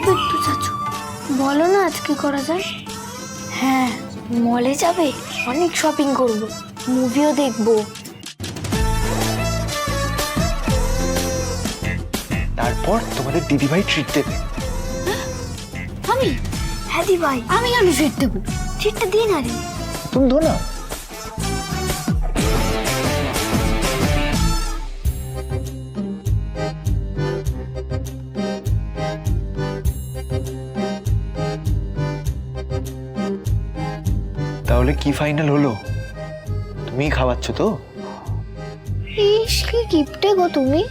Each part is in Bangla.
বিট্টু চাচু, বলো না আজ কি করা যায়? হ্যাঁ, মলে যাবে, অনেক শপিং করব, মুভিও দেখবো। তারপর তোমাদের দিদিভাই ট্রিট দেবে। আমি? হ্যাঁ দিভাই, আমি কেন ট্রিট দেবো? ট্রিটটা দিন আরে। তুমি দো না। তাহলে কি ফাইনাল হলো? তুমি খাওয়াচ্ছ তো? ইস, কি গিফটে গো তুমি।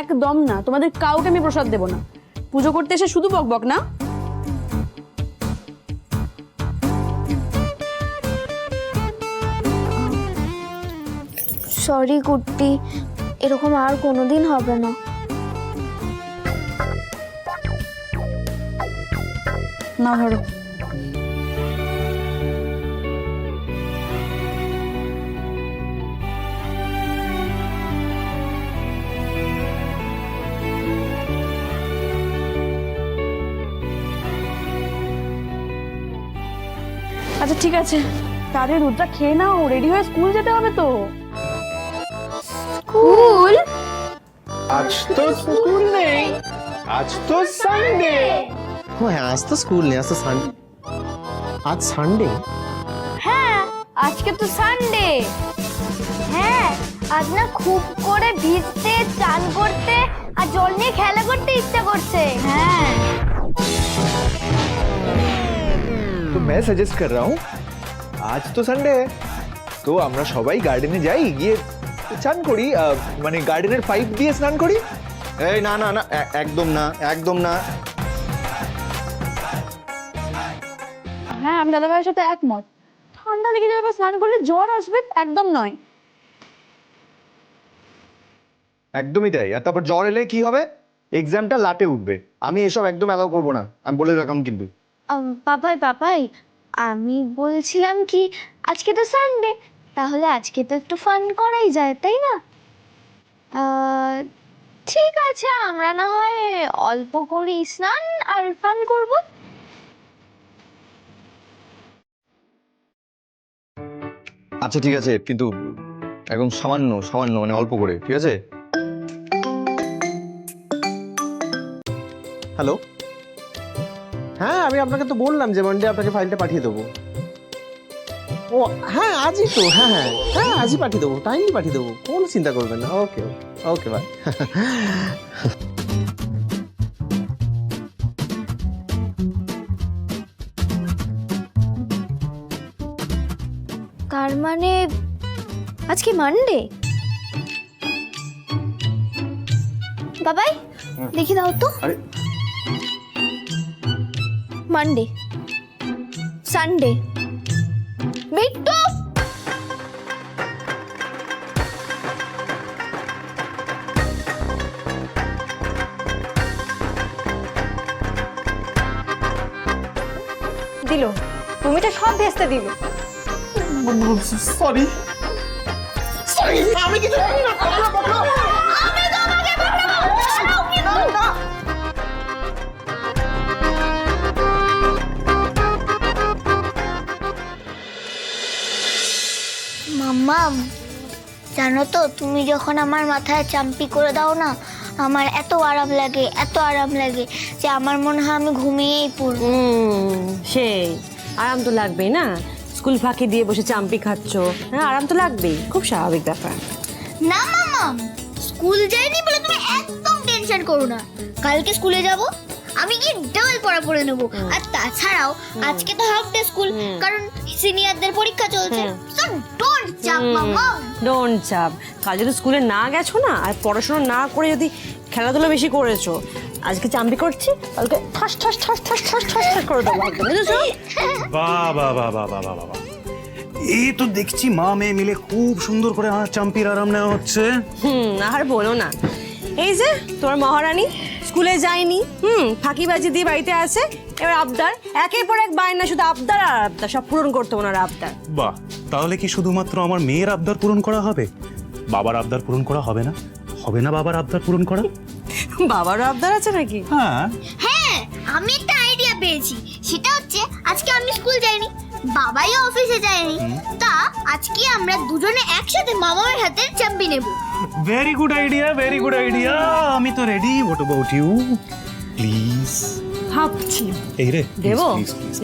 একদম না, তোমাদের কাউকে আমি প্রসাদ দেব না। পুজো করতে এসে শুধু বকবক না। সরি কুট্টি, এরকম আর কোনোদিন হবে না। না ধরো। আচ্ছা ঠিক আছে, তাদের দুধটা খেয়ে নাও, রেডি হয়ে স্কুল যেতে হবে তো। স্কুল? আজ তো স্কুল নেই, আজ তো সানডে। হ্যাঁ, আজ তো স্কুল নেই, আজ তো সানডে। আজ সানডে? হ্যাঁ, আজকে তো সানডে। হ্যাঁ, আজ না খুব করে ভিজতে, চান করতে আর জল নিয়ে খেলা করতে ইচ্ছা করছে। হ্যাঁ, तो मैं सजेस्ट कर रहा हूँ, आज तो संडे है, तो আমরা সবাই গার্ডেনে যাই, গিয়ে চান করি, মানে গার্ডেনের পাইপ দিয়ে স্নান করি। এই না না না, একদম না, একদম না। হ্যাঁ, আমি দাদাভাইয়ের সাথে একমত। ঠান্ডা লেগে যাবে বা স্নান করলে জ্বর আসবে, একদম নয়। একদমই তাই। আর তারপর জ্বর এলে কি হবে? এক্সামটা লাটে উঠবে। আমি এসব একদম অ্যালাউ করবো না, আমি বলে রাখলাম কিন্তু। পাপাই পাপাই, আমি বলছিলাম কি, আজকে তো সানডে, তাহলে আজকে তো একটু ফান করাই যায়, তাই না? ঠিক আছে, আমরা না হয় অল্প করে স্নান আর ফান করব। আচ্ছা ঠিক আছে, কিন্তু একদম সামান্য সামান্য, মানে অল্প করে, ঠিক আছে? হ্যালো, হ্যাঁ আমি আপনাকে তো বললাম যে মানডে আপনাকে ফাইলটা পাঠিয়ে দেবো। ও হ্যাঁ, আজই তো, হ্যাঁ হ্যাঁ হ্যাঁ, আজই পাঠিয়ে দেবো, টাইমলি পাঠিয়ে দেবো, কোনো চিন্তা করবেন না। ওকে ওকে ওকে, বাই। তার মানে আজকে মানডে? বাবাই দেখি দাও তো। আরে মানডে, সানডে, বিট্টু দিল, তুমি তো সব ভেস্তে দিল। সরি সরি, আমি কিছু জানি না। মাম্মাম, জানো তো তুমি যখন আমার মাথায় চাম্পি করে দাও না, আমার এত আরাম লাগে, এত আরাম লাগে যে আমার মনে হয় আমি ঘুমিয়েই পড়ব। সেই আরাম তো লাগবেই না, স্কুল ফাঁকি দিয়ে বসে চাম্পি খাচ্ছ, হ্যাঁ আরাম তো লাগবেই, খুব স্বাভাবিক ব্যাপার। না মাম্মাম, স্কুল যাইনি বলে তুমি একদম টেনশন করো না। কালকে স্কুলে যাব, আমি কি ডাবল পড়া পড়ে নেব। আর তাছাড়াও আজকে তো হাফ ডে স্কুল, কারণ সিনিয়রদের পরীক্ষা চলছে। সো ডোন্ট চাপ মাম্মাম। ডোন্ট চাপ, কাল যদি স্কুলে না গেছো না আর পড়াশোনা না করে যদি খেলাধুলা বেশি করেছো, আজকে চাম্পি করছি, কালকে ঠাস ঠাস ঠাস ঠাস ঠাস ঠাস ঠাস করে দেবো একদম, বুঝেছো? বাহ বাহ বাহ বাহ বাহ বাহ বাহ, এই তো দেখছি মা মেয়ে মিলে খুব সুন্দর করে চাম্পির আরাম নেওয়া হচ্ছে। আর বলো না, এই যে তোমার মহারানী স্কুলে যায়নি, ফাঁকিবাজি দিয়ে বাড়িতে আছে, এবার আবদার, একের পর এক বায়না, শুধু আবদার আর আবদার, সব পূরণ করতে ওনার আবদার। বাহ, তাহলে কি শুধুমাত্র আমার মেয়ের আবদার পূরণ করা হবে, বাবার আবদার পূরণ করা হবে না? হবে না বাবার আবদার পূরণ করা? বাবারও আবদার আছে নাকি? হ্যাঁ হ্যাঁ, আমি একটা আইডিয়া পেয়েছি। সেটা হচ্ছে আজকে আমি স্কুল যাইনি, বাবাইও অফিসে যায়নি, তা আজকে আমরা দুজনে একসাথে মামার হাতে চাম্পি নেব। Very good idea, very good idea. আমি তো ready. What about you? Please. ভাবছি এই রে, দেবো?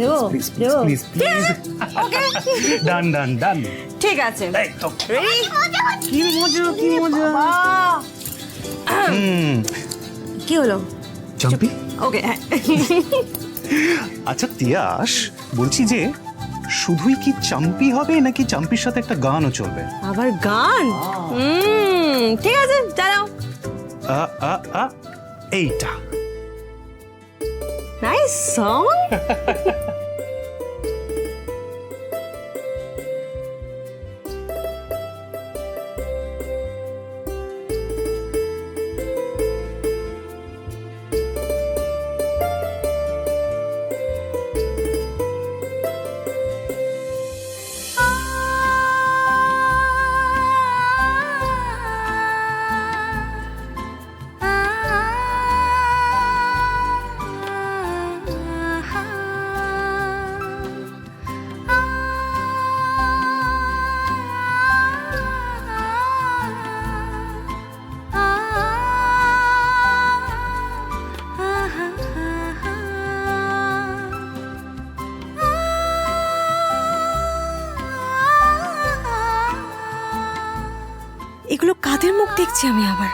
দেবো? দেবো? Please please. Done done done. ঠিক আছে, এই তো। রেডি? কি মজা, কি মজা। কি হলো? চাম্পি? ওকে, হ্যাঁ। আচ্ছা তিয়াস, বলছি যে শুধুই কি চাম্পি হবে নাকি চাম্পির সাথে একটা গানও চলবে? আবার গান? ঠিক আছে, জানাও। আ আ আ এইটা। Nice song. এগুলো কাদের মুখ দেখছি আমি আবার?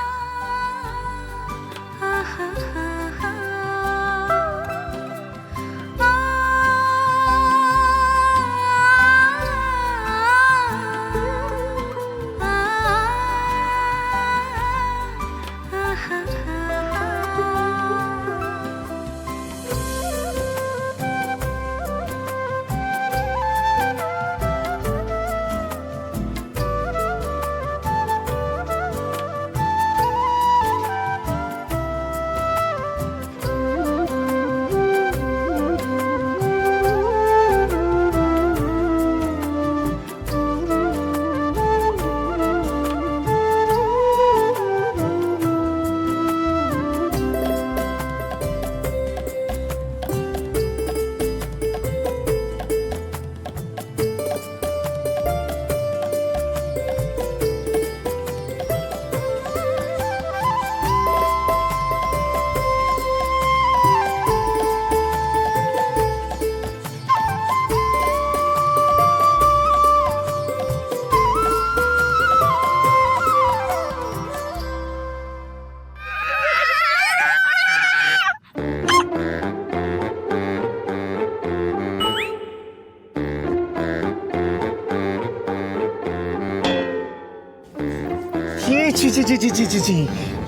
ছি ছি ছি ছি ছি ছি ছি,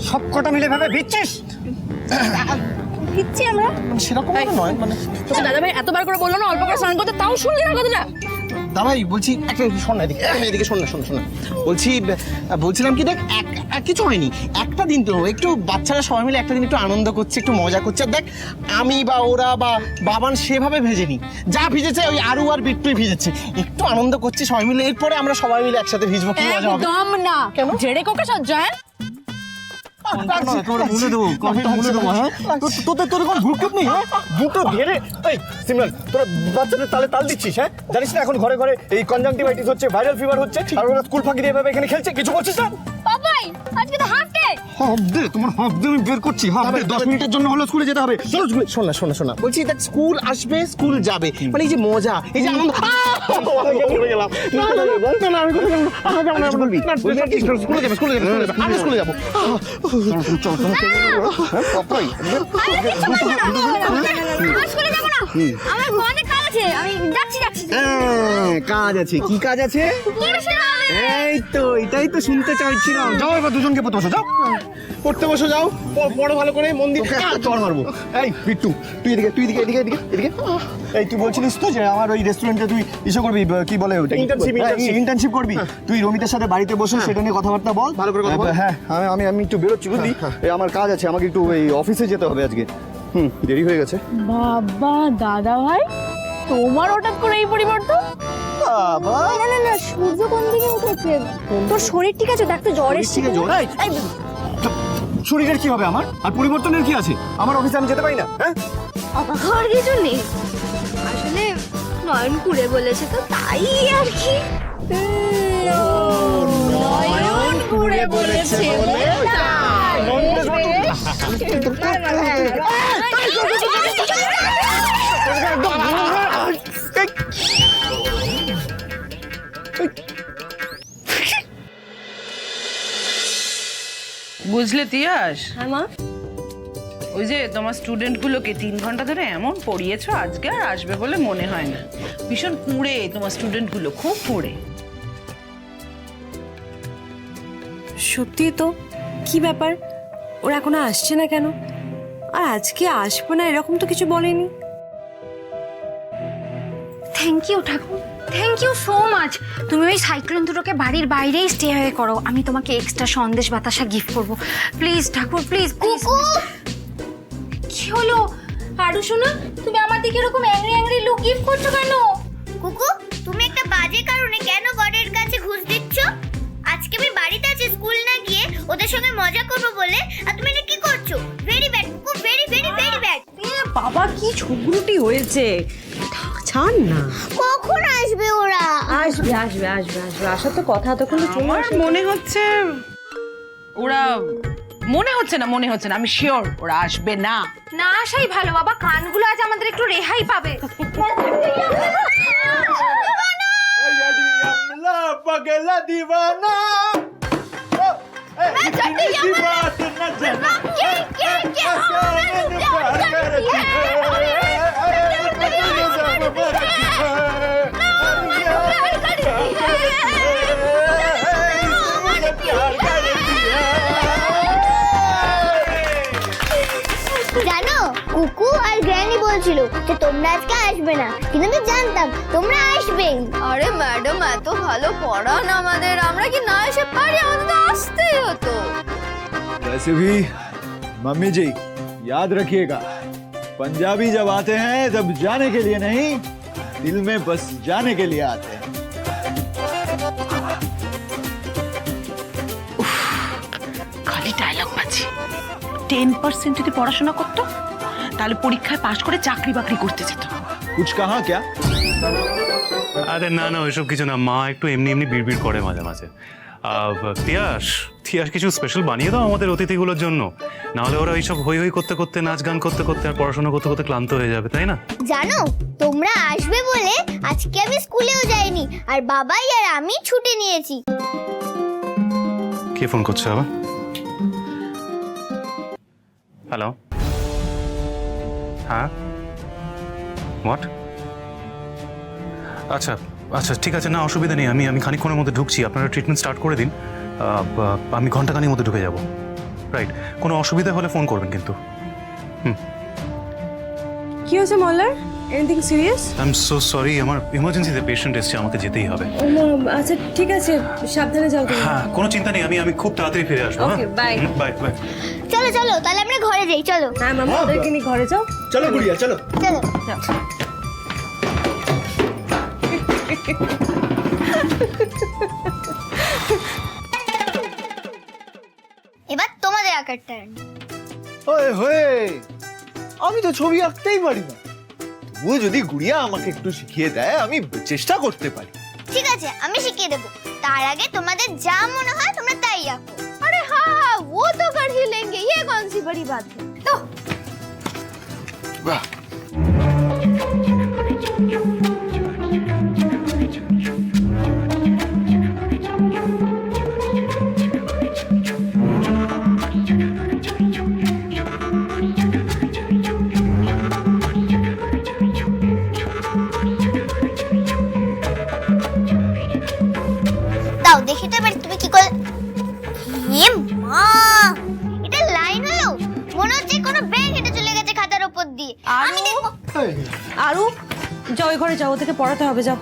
সব কটা মিলে ভাবে ভিচ্ছিস? দিচ্ছি আমরা। সেরকম নয়, মানে তোকে দাদা ভাই এতবার করে বললো না অল্প করে স্নান করতে, তাও শুনলি না কথাটা? দাদাই বলছি, একটা শোন না, এদিকে শোন না, শোন শোন না। বলছিলাম কি, দেখ কিছু হয়নি, একটা দিন তো একটু বাচ্চারা সবাই মিলে একটা দিন একটু আনন্দ করছে, একটু মজা করছে। আর দেখ, আমি বা ওরা বা বাবান সেভাবে ভেজেনি, যা ভিজেছে ওই আরু আর বিট্টুই ভিজেছে, একটু আনন্দ করছি সবাই মিলে, এরপরে আমরা সবাই মিলে একসাথে ভিজবো, কি মজা হবে। একদম না, কেন? জেড়ে কোকে সজ্জা। তোদের কোনো ভুলকুপ নেই, হ্যাঁ? দুটো ধেরে এই সিমরান, তোরা বাচ্চাদের তালে তাল দিচ্ছিস, হ্যাঁ? জানিস না এখন ঘরে ঘরে এই কনজাংটিভাইটিস হচ্ছে, ভাইরাল ফিভার হচ্ছে, আর ওরা স্কুল ফাঁকি দিয়ে এভাবে এখানে খেলছে, কিছু করছিস না? বাবাই, আজকে তো হাফ ডে, হাফ ডে তোমার হাফ ডে আমি বের করছি হাফ ডে 10 মিনিটের জন্য হলো স্কুলে যেতে হবে চলো স্কুলে শোনা বলছি দেখ স্কুল আসবে স্কুল যাবে মানে এই যে মজা এই যে আনন্দ পড়ে গেলাম না আমি কোথাও যাব না বলবি স্কুলে যাবে আমি স্কুলে যাব চল পাপাই স্কুলে যাবো না আমার অনেক কাজ আছে আমি যাচ্ছি কাজ আছে কি কাজ আছে এই তো এটাই তো শুনতে চাইছিলাম যাও এবার দুজনকে পড়তে বসো যাও পড়ো ভালো করে মন দিয়ে চড় মারবো এই বিট্টু তুই এদিকে এই তুই বলছিলিস তো যে আমার ওই রেস্টুরেন্টে তুই ইসে করবি কি বলে ওটা ইন্টার্নশিপ করবি তুই রমিতার সাথে বাড়িতে বসে সেটা নিয়ে কথাবার্তা বল ভালো করে কথা বল হ্যাঁ আমি একটু বেরোচ্ছি বুঝলি আমার কাজ আছে আমাকে একটু এই অফিসে যেতে হবে আজকে দেরি হয়ে গেছে বাবা দাদা ভাই তোমার হঠাৎ করে এই পরিবর্তন? বাবা না সূর্য কোন দিকে উঠেছে? তোর শরীর ঠিক আছে? দেখ তো জ্বর এসেছে। শরীরের কি হবে আমার আর পরিবর্তনের কি আছে আমার অফিসে আমি যেতে পারি না হ্যাঁ অবাক হওয়ার কিছু নেই আসলে নয়ন ঘুরে বলেছে তো তাই আর কি নয়ন ঘুরে বলেছে বলে বুঝলে তিয়াস, হ্যাঁ মা, ওই যে তোমার স্টুডেন্টগুলোকে 3 ঘন্টা ধরে এমন পড়িয়েছো, আজকে আর আসবে বলে মনে হয় না। ভীষণ কুঁড়ে তোমার স্টুডেন্টগুলো, খুব কুঁড়ে। সত্যি তো, কি ব্যাপার ওরা এখনো আসছে না কেন? আর আজকে আসবে না এরকম তো কিছু বলেনি। থ্যাংক ইউ ঠাকুর, থ্যাংক ইউ সো মাচ। তুমি ওই সাইক্লোন দুটোকে বাড়ির বাইরেই স্টে হয়ে করো, আমি তোমাকে এক্সট্রা সন্দেশ বাতাসা গিফট করবো। প্লিজ ঠাকুর, প্লিজ প্লিজ। কি হলো আরু সোনা, তুমি আমার দিকে এরকম অ্যাংরি লুক গিফট করছো কেন? কুকু তুমি একটা বাজে কারণে কেন গডের কাছে ঘুষ দিচ্ছ? আজকে আমি বাড়িতে আছি, স্কুল না গিয়ে ওদের সঙ্গে মজা করবো বলে, আর তুমি এটা কি করছো? ভেরি ব্যাড কুকু, ভেরি ভেরি ভেরি ব্যাড। বাবা কি ঝগড়ুটি হয়েছে, ছাড় না। কখন আসবে ওরা? আসবে আসবে আসবে আসবে, আসার তো কথা, তখন তো চলে আমার আসবে। মনে হচ্ছে ওরা, মনে হচ্ছে না, আমি শিওর ওরা আসবে না। না আসাই ভালো বাবা, কানগুলো আজ আমাদের একটু রেহাই পাবে। पगला दीवाना জানো কুকু আর গ্র্যানি বলছিল যে তোমরা আজকে আসবে না, কিন্তু আমি জানতাম তোমরা আসবে। আরে ম্যাডাম এত ভালো পড়ান আমাদের, আমরা কি না এসে পারি? আমাদের তো আসতেই হতো। वैसे भी मम्मी जी याद रखिएगा, पंजाबी जब आते हैं तब जाने के लिए नहीं, दिल में बस जाने के लिए आते हैं। খালি ডায়লগ পাচ্ছি। 10% যদি পড়াশোনা করতো তাহলে পরীক্ষায় পাশ করে চাকরি বাকরি করতে যেত। कुछ कहा क्या? আরে না না, ওইসব কিছু না, মা একটু এমনি এমনি বিড়বিড় করে মাঝে মাঝে। তিয়াস কিছু স্পেশাল বানিয়ে দাও আমাদের অতিথিগুলোর জন্য, নাহলে ওরা এইসব হই হই করতে করতে, নাচ গান করতে করতে আর পড়াশোনা করতে করতে ক্লান্ত হয়ে যাবে, তাই না? জানো তোমরা আসবে বলে আজকে আমি স্কুলেও যাইনি, আর বাবাই আর আমি ছুটি নিয়েছি। কে ফোন করছে আবার? হ্যালো, হ্যাঁ, হোয়াট? আচ্ছা আচ্ছা ঠিক আছে, না অসুবিধা নেই, আমি খানিকক্ষণের মধ্যে ঢুকছি, আপনারা ট্রিটমেন্ট স্টার্ট করে দিন, আমি ঘন্টাখানির মধ্যে ঢুকে যাব। রাইট, কোনো অসুবিধা হলে ফোন করবেন কিন্তু। কি হয়েছে Mallar? Anything serious? I am so sorry, আমার ইমার্জেন্সিতে পেশেন্ট এসছে, আমাকে যেতেই হবে। আচ্ছা ঠিক আছে, সাবধানে যাও তুমি। হ্যাঁ কোনো চিন্তা নেই, আমি খুব তাড়াতাড়ি ফিরে আসবো। Okay, bye. Bye bye. চলো চলো তাহলে আমরা ঘরে যাই, চলো হ্যাঁ মামা, ওদেরকে নিয়ে ঘরে যাও। चलो गुड़िया चलो। চলো। এবার তোমাদের আঁকার টার্ন। ওয়ে হোয়ে, আমি তো ছবি আঁকতেই পারি না, তবুও যদি গুড়িয়া আমাকে একটু শিখিয়ে দেয় আমি চেষ্টা করতে পারি। ঠিক আছে আমি শিখিয়ে দেবো, তার আগে তোমাদের যা মনে হয় তোমরা তাই আঁকো। আরে হ্যাঁ ও তো कर ये कौन सी बड़ी बात है? तो দাও দেখি তো এবার তুমি কি করে। হে মা, এটা লাইন হলো? মনে হচ্ছে কোনো ব্রেক হেঁটে চলে গেছে খাতার উপর দিয়ে। আমি দেখবো। আরু যাও ওই ঘরে যাও, ওদেরকে পড়াতে হবে, যাও।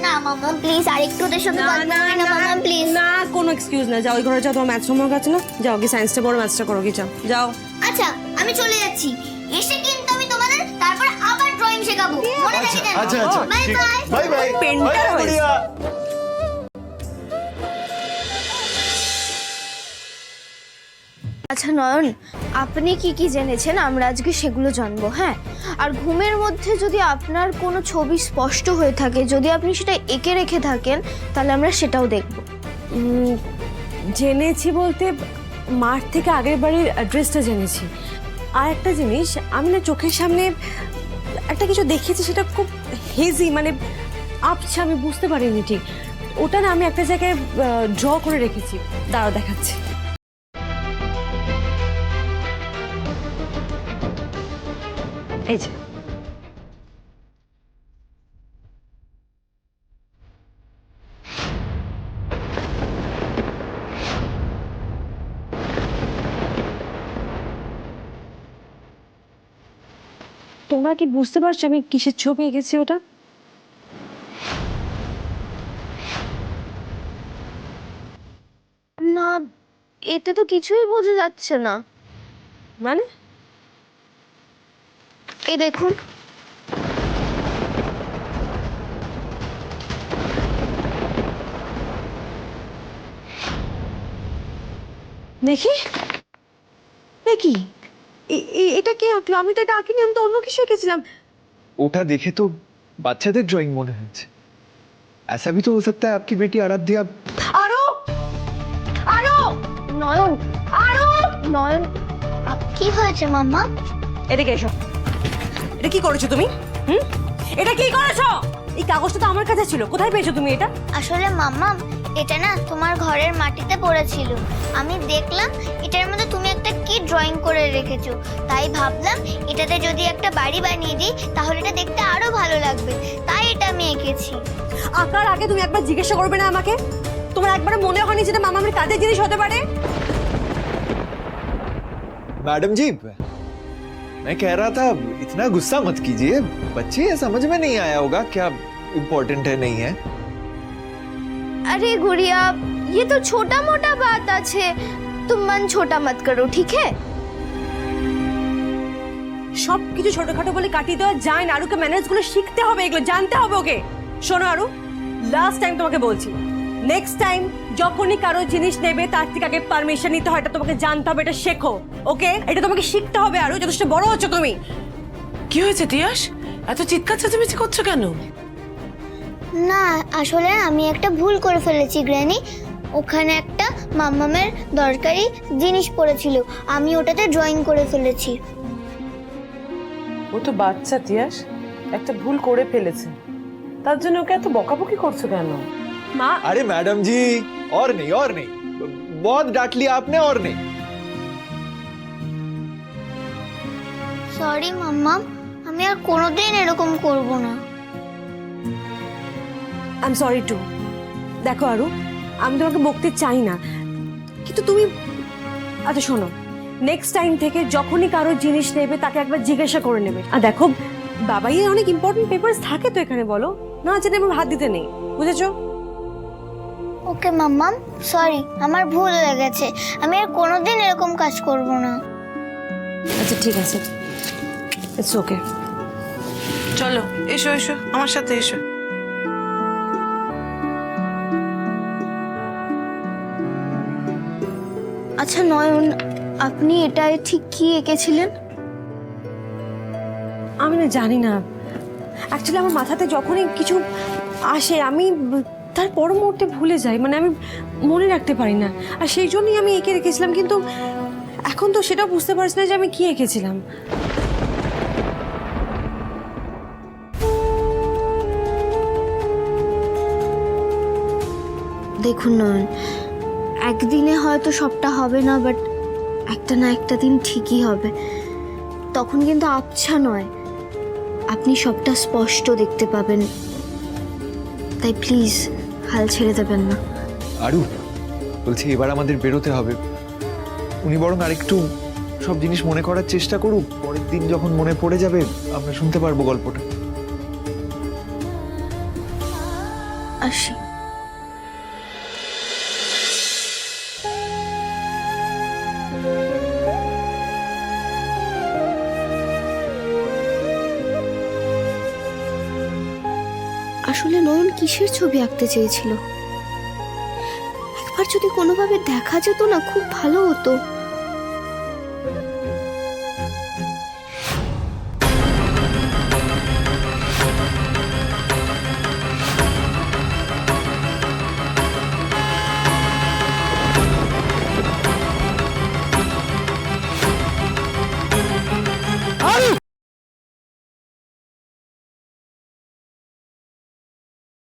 না মাম্মা প্লিজ, আরেকটু ওদের সঙ্গে গল্প করি না মাম্মা প্লিজ। না কোনো এক্সকিউজ না, যাও ওই ঘরে যাও, তোমার ম্যাথস হোমওয়ার্ক আছে না, যাও কি সায়েন্সটা পড়ো, ম্যাথসটা করো, কি যাও যাও। আচ্ছা আমি চলে যাচ্ছি, এসে কিন্তু আমি তোমাদের তারপর আবার ড্রয়িং শেখাবো, মনে থাকে যেন। अच्छा अच्छा বাই ठीक বাই। बाय बाय पेंटर हो गुड़िया। আচ্ছা নয়ন, আপনি কি কি জেনেছেন আমরা আজকে সেগুলো জানবো, হ্যাঁ? আর ঘুমের মধ্যে যদি আপনার কোনো ছবি স্পষ্ট হয়ে থাকে, যদি আপনি সেটা এঁকে রেখে থাকেন, তাহলে আমরা সেটাও দেখব। জেনেছি বলতে মাঠ থেকে আগের বাড়ির অ্যাড্রেসটা জেনেছি। আর একটা জিনিস, আমি না চোখের সামনে একটা কিছু দেখেছি, সেটা খুব হেজি, মানে আপছে, আমি বুঝতে পারিনি ঠিক। ওটা না আমি একটা জায়গায় ড্র করে রেখেছি, দাঁড়াও দেখাচ্ছি। এই যে তোমরা কি বুঝতে পারছো আমি কিসের ছবি এঁকেছি ওটা? না, এতে তো কিছুই বোঝা যাচ্ছে না। মানে এই দেখুন। দেখি দেখি এটা কি আঁকলো? আমি তো এটা আঁকিনি, আমি তো অন্য কিছু এঁকেছিলাম। ओठा देखे तो বাচ্চাদের ড্রয়িং মনে হচ্ছে। ऐसा भी तो हो सकता है आपकी बेटी आराध्या। আরো আরো নয়ন, আরো নয়ন, কি হয়েছে মাম্মা? এদিকে এসো। এটা কি করেছো তুমি? এটা কি করেছো? এই কাগজটা তো আমার কাছে ছিল, কোথায় পেয়েছো তুমি এটা? আসলে মাম্মা এটা না তোমার ঘরের মাটিতে পড়েছিল, আমি দেখলাম এটার মধ্যে তুমি একটা কি ড্রয়িং করে রেখেছো, তাই ভাবলাম এটাতে যদি একটা বাড়ি বানিয়ে দিই তাহলে এটা দেখতে আরো ভালো লাগবে, তাই এটা আমি এঁকেছি। আঁকার আগে তুমি একবার জিজ্ঞাসা করবে না আমাকে? তোমার একবার মনে হয়নি যেটা মামা আমার কাজের জিনিস হতে পারে? मैडम जी मैं कह रहा था इतना गुस्सा मत कीजिए, बच्चे समझ में नहीं आया होगा क्या इम्पोर्टेंट है नहीं है। अरे गुड़िया, ये तो छोटा मोटा बात আছে, तुम मन छोटा मत करो, ठीक है? সব কিছু ছোটখাটো বলে কাটিয়ে দেওয়া যায় না, আরুকে ম্যানেজগুলো শিখতে হবে, এগুলো জানতে হবে ওকে। শোনো আরু, লাস্ট টাইম তোমাকে বলছি, নেক্সট টাইম যখনই কারো জিনিস নেবে তার থেকে আগে পারমিশন নিতে হয়, এটা তোমাকে জানতে হবে, এটা শেখো, ওকে? এটা তোমাকে শিখতে হবে আরু, যথেষ্ট বড় হচ্ছে তুমি। কি হয়েছে তিয়াস, এত চিৎকার চেঁচামেচি করছো কেন? না আসলে আমি একটা ভুল করে ফেলেছি গ্র্যানি, ওখানে একটা মাম্মামের দরকারি জিনিস পড়েছিল, আমি ওটাতে ড্রয়িং করে ফেলেছি। ও তো বাচ্চা তিয়াস, একটা ভুল করে ফেলেছে, তার জন্য ওকে এত বকাবকি করছো কেন? মা अरे मैडम जी और नहीं बहुत डांट लिया आपने और नहीं। সরি মাম্মাম, আমি আর কোনোদিন এরকম করব না। I am sorry too. দেখো আরু, আমি তোমাকে বকতে চাই না, কিন্তু তুমি, আচ্ছা শোনো, নেক্সট টাইম থেকে যখনই কারো জিনিস নেবে তাকে একবার জিজ্ঞাসা করে নেবে। আর দেখো বাবাইয়ের অনেক ইম্পর্টেন্ট পেপারস থাকে তো এখানে, বলো না জেনে আমার হাত দিতে নেই, বুঝেছো? ওকে মাম্মাম, সরি, আমার ভুল হয়ে গেছে, আমি আর কোনোদিন এরকম কাজ করব না। আচ্ছা ঠিক আছে, ইটস ওকে। চলো এসো এসো আমার সাথে এসো। আচ্ছা নয়ন, আপনি এটাই ঠিক কি এঁকেছিলেন? আমি না জানি না, অ্যাকচুয়ালি আমার মাথাতে যখনই কিছু আসে আমি তার পর মুহূর্তে ভুলে যাই, মানে আমি মনে রাখতে পারি না, আর সেই জন্যই আমি এঁকে রেখেছিলাম। কিন্তু এখন তো সেটা বুঝতে পারছি না যে আমি কি এঁকেছিলাম। দেখুন নয়ন, একদিনে হয়তো সবটা হবে না, বাট একটা না একটা দিন ঠিকই হবে। তখন কিন্তু আবছা নয়, আপনি সবটা স্পষ্ট দেখতে পাবেন। তাই প্লিজ হাল ছেড়ে দেবেন না। আরু বলছি এবার আমাদের বেরোতে হবে। উনি বরং আরেকটু সব জিনিস মনে করার চেষ্টা করুক, পরের দিন যখন মনে পড়ে যাবে আমরা শুনতে পারবো গল্পটা। আসি। আসলে নয়ন কিসের ছবি আঁকতে চেয়েছিল? একবার যদি কোনোভাবে দেখা যেত না, খুব ভালো হতো।